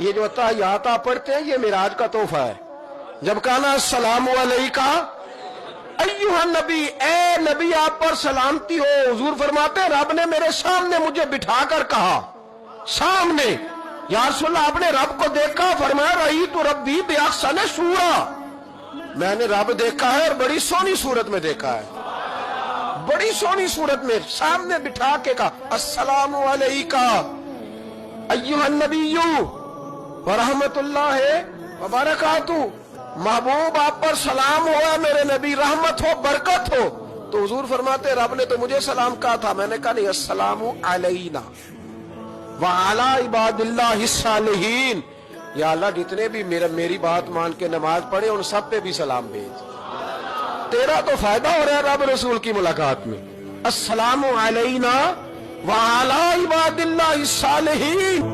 یہ جو تحیات آپ پڑھتے ہیں یہ معراج کا تحفہ ہے. جب کہنا السلام علیکہ ایھا نبی، اے نبی آپ پر سلامتی ہو. حضور فرماتے ہیں رب نے میرے سامنے مجھے بٹھا کر کہا، سامنے. یا رسول اللہ آپ نے رب کو دیکھا؟ فرمایا رأیت ربی بأحسن صورۃ، میں نے رب دیکھا ہے اور بڑی سونی صورت میں دیکھا ہے، بڑی سونی صورت میں سامنے بٹھا کے کہا السلام علیکہ ایھا النبی ورحمۃ اللہ وبرکاتہ، محبوب آپ پر سلام ہوا میرے نبی، رحمت ہو برکت ہو. تو حضور فرماتے رب نے تو مجھے سلام کہا تھا. میں نے کہا نہیں، السلام علینا وعلی عباد اللہ الصالحین. یا اللہ جتنے بھی میری بات مان کے نماز پڑھے ان سب پہ بھی سلام بھیج. تیرا تو فائدہ ہو رہا ہے رب رسول کی ملاقات میں. السلام علینا وعلی عباد اللہ الصالحین.